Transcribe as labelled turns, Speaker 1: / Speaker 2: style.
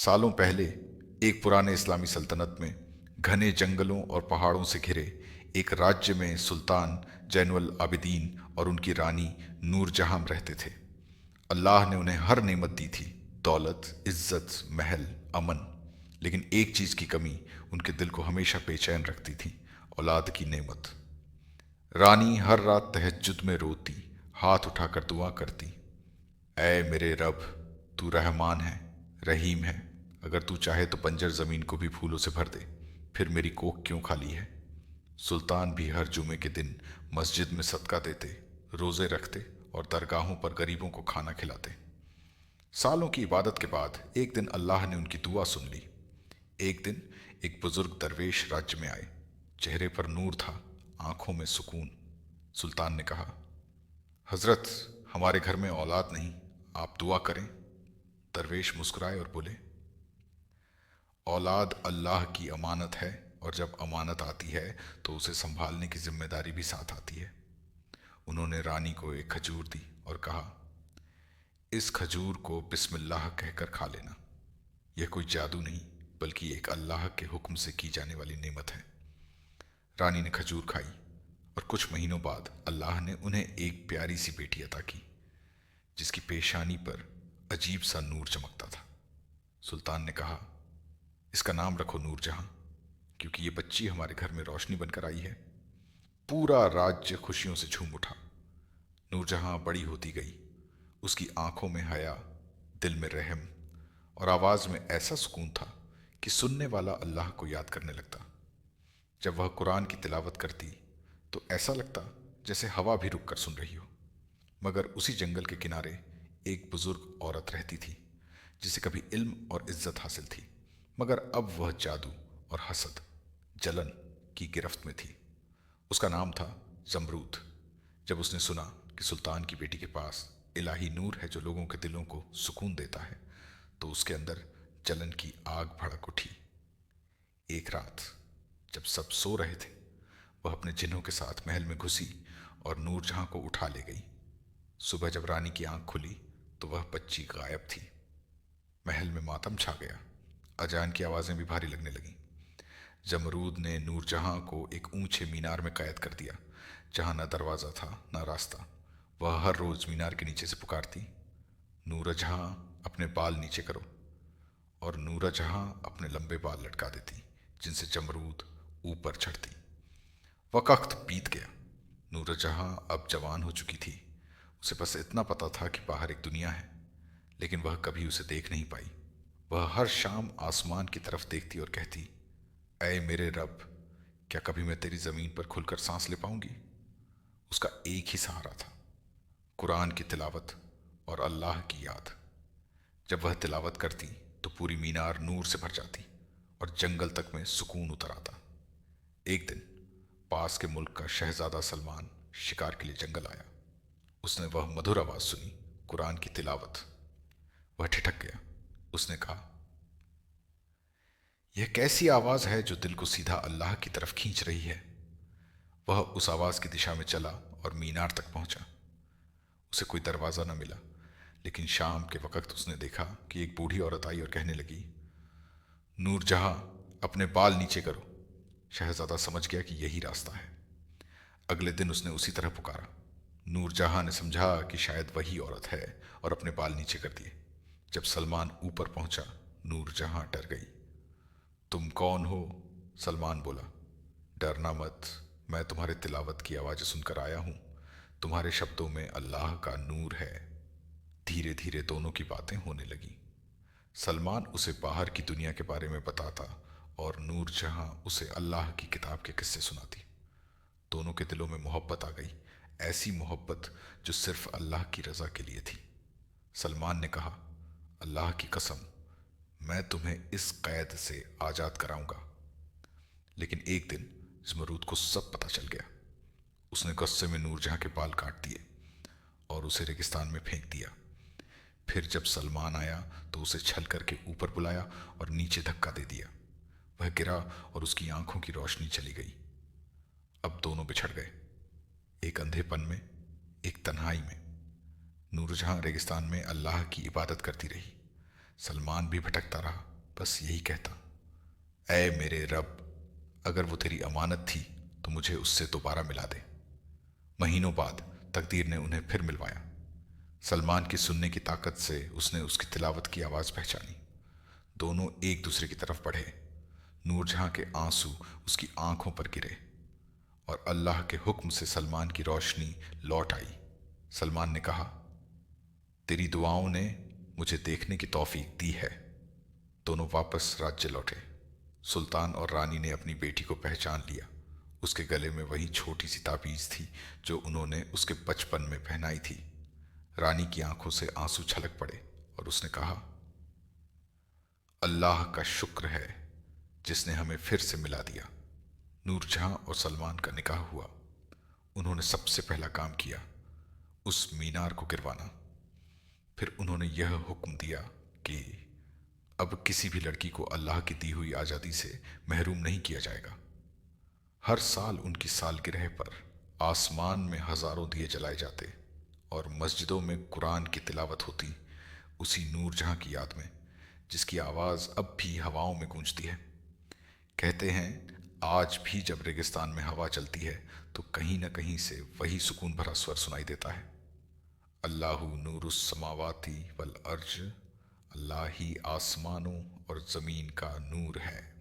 Speaker 1: सालों पहले एक पुराने इस्लामी सल्तनत में घने जंगलों और पहाड़ों से घिरे एक राज्य में सुल्तान जैनुल आबिदीन और उनकी रानी नूर जहां रहते थे। अल्लाह ने उन्हें हर नेमत दी थी, दौलत, इज्जत, महल, अमन। लेकिन एक चीज की कमी उनके दिल को हमेशा बेचैन रखती थी, औलाद की नेमत। रानी हर रात तहज्जुद में रोती, हाथ उठाकर दुआ करती, ऐ मेरे रब, तू रहमान है, रहीम है। अगर तू चाहे तो बंजर जमीन को भी फूलों से भर दे, फिर मेरी कोख क्यों खाली है। सुल्तान भी हर जुमे के दिन मस्जिद में सदका देते, रोजे रखते और दरगाहों पर गरीबों को खाना खिलाते। सालों की इबादत के बाद एक दिन अल्लाह ने उनकी दुआ सुन ली। एक दिन एक बुजुर्ग दरवेश राज्य में आए। चेहरे पर नूर था, आंखों में सुकून। सुल्तान ने कहा, हजरत, हमारे घर में औलाद नहीं, आप दुआ करें। दरवेश मुस्कुराए और बोले, औलाद अल्लाह की अमानत है, और जब अमानत आती है तो उसे संभालने की जिम्मेदारी भी साथ आती है। उन्होंने रानी को एक खजूर दी और कहा, इस खजूर को बिस्मिल्लाह कहकर खा लेना। यह कोई जादू नहीं, बल्कि एक अल्लाह के हुक्म से की जाने वाली नेमत है। रानी ने खजूर खाई और कुछ महीनों बाद अल्लाह ने उन्हें एक प्यारी सी बेटी अता की, जिसकी पेशानी पर अजीब सा नूर चमकता था। सुल्तान ने कहा, इसका नाम रखो नूर जहां, क्योंकि ये बच्ची हमारे घर में रोशनी बनकर आई है। पूरा राज्य खुशियों से झूम उठा। नूर जहां बड़ी होती गई। उसकी आंखों में हया, दिल में रहम और आवाज में ऐसा सुकून था कि सुनने वाला अल्लाह को याद करने लगता। जब वह कुरान की तिलावत करती तो ऐसा लगता जैसे हवा भी रुक कर सुन रही हो। मगर उसी जंगल के किनारे एक बुजुर्ग औरत रहती थी, जिसे कभी इल्म और इज्जत हासिल थी, मगर अब वह जादू और हसद, जलन की गिरफ्त में थी। उसका नाम था जमरूद। जब उसने सुना कि सुल्तान की बेटी के पास इलाही नूर है जो लोगों के दिलों को सुकून देता है, तो उसके अंदर जलन की आग भड़क उठी। एक रात जब सब सो रहे थे, वह अपने जिन्हों के साथ महल में घुसी और नूरजहां को उठा ले गई। सुबह जब रानी की आंख खुली तो वह बच्ची गायब थी। महल में मातम छा गया। अजान की आवाजें भी भारी लगने लगीं। जमरूद ने नूरजहां को एक ऊंचे मीनार में कैद कर दिया, जहां न दरवाजा था न रास्ता। वह हर रोज मीनार के नीचे से पुकारती, नूरजहां अपने बाल नीचे करो, और नूरजहां अपने लंबे बाल लटका देती, जिनसे जमरूद ऊपर चढ़ती। वक्त बीत गया। नूरजहां अब जवान हो चुकी थी। उसे बस इतना पता था कि बाहर एक दुनिया है, लेकिन वह कभी उसे देख नहीं पाई। वह हर शाम आसमान की तरफ देखती और कहती, ऐ मेरे रब, क्या कभी मैं तेरी जमीन पर खुलकर सांस ले पाऊंगी। उसका एक ही सहारा था, कुरान की तिलावत और अल्लाह की याद। जब वह तिलावत करती तो पूरी मीनार नूर से भर जाती और जंगल तक में सुकून उतर आता। एक दिन पास के मुल्क का शहजादा सलमान शिकार के लिए जंगल आया। उसने वह मधुर आवाज सुनी, कुरान की तिलावत। वह ठिठक गया। उसने कहा, यह कैसी आवाज है जो दिल को सीधा अल्लाह की तरफ खींच रही है। वह उस आवाज की दिशा में चला और मीनार तक पहुंचा। उसे कोई दरवाजा न मिला, लेकिन शाम के वक्त उसने देखा कि एक बूढ़ी औरत आई और कहने लगी, नूरजहां, अपने बाल नीचे करो। शहजादा समझ गया कि यही रास्ता है। अगले दिन उसने उसी तरह पुकारा। नूरजहां ने समझा कि शायद वही औरत है और अपने बाल नीचे कर दिए। जब सलमान ऊपर पहुंचा, नूरजहां डर गई। तुम कौन हो? सलमान बोला, डरना मत, मैं तुम्हारे तिलावत की आवाज़ सुनकर आया हूं। तुम्हारे शब्दों में अल्लाह का नूर है। धीरे धीरे दोनों की बातें होने लगी। सलमान उसे बाहर की दुनिया के बारे में बताता और नूरजहां उसे अल्लाह की किताब के किस्से सुनाती। दोनों के दिलों में मोहब्बत आ गई, ऐसी मोहब्बत जो सिर्फ अल्लाह की रजा के लिए थी। सलमान ने कहा, अल्लाह की कसम, मैं तुम्हें इस कैद से आजाद कराऊंगा। लेकिन एक दिन जमरूद को सब पता चल गया। उसने गुस्से में नूरजहां के बाल काट दिए और उसे रेगिस्तान में फेंक दिया। फिर जब सलमान आया तो उसे छल करके ऊपर बुलाया और नीचे धक्का दे दिया। वह गिरा और उसकी आंखों की रोशनी चली गई। अब दोनों बिछड़ गए, एक अंधेपन में, एक तन्हाई में। नूरजहां रेगिस्तान में अल्लाह की इबादत करती रही। सलमान भी भटकता रहा। बस यही कहता, ऐ मेरे रब, अगर वो तेरी अमानत थी तो मुझे उससे दोबारा मिला दे। महीनों बाद तकदीर ने उन्हें फिर मिलवाया। सलमान की सुनने की ताकत से उसने उसकी तिलावत की आवाज़ पहचानी। दोनों एक दूसरे की तरफ बढ़े। नूरजहां के आंसू उसकी आंखों पर गिरे और अल्लाह के हुक्म से सलमान की रोशनी लौट आई। सलमान ने कहा, तेरी दुआओं ने मुझे देखने की तौफीक दी है। दोनों वापस राज्य लौटे। सुल्तान और रानी ने अपनी बेटी को पहचान लिया। उसके गले में वही छोटी सी ताबीज थी जो उन्होंने उसके बचपन में पहनाई थी। रानी की आंखों से आंसू छलक पड़े और उसने कहा, अल्लाह का शुक्र है जिसने हमें फिर से मिला दिया। नूरजहां और सलमान का निकाह हुआ। उन्होंने सबसे पहला काम किया उस मीनार को गिरवाना। फिर उन्होंने यह हुक्म दिया कि अब किसी भी लड़की को अल्लाह की दी हुई आज़ादी से महरूम नहीं किया जाएगा। हर साल उनकी सालगिरह पर आसमान में हजारों दिए जलाए जाते और मस्जिदों में कुरान की तिलावत होती, उसी नूरजहां की याद में जिसकी आवाज़ अब भी हवाओं में गूंजती है। कहते हैं आज भी जब रेगिस्तान में हवा चलती है तो कहीं न कहीं से वही सुकून भरा स्वर सुनाई देता है, अल्लाहु नूरुस समावाती वल अर्ज, अल्लाह ही आसमानों और ज़मीन का नूर है।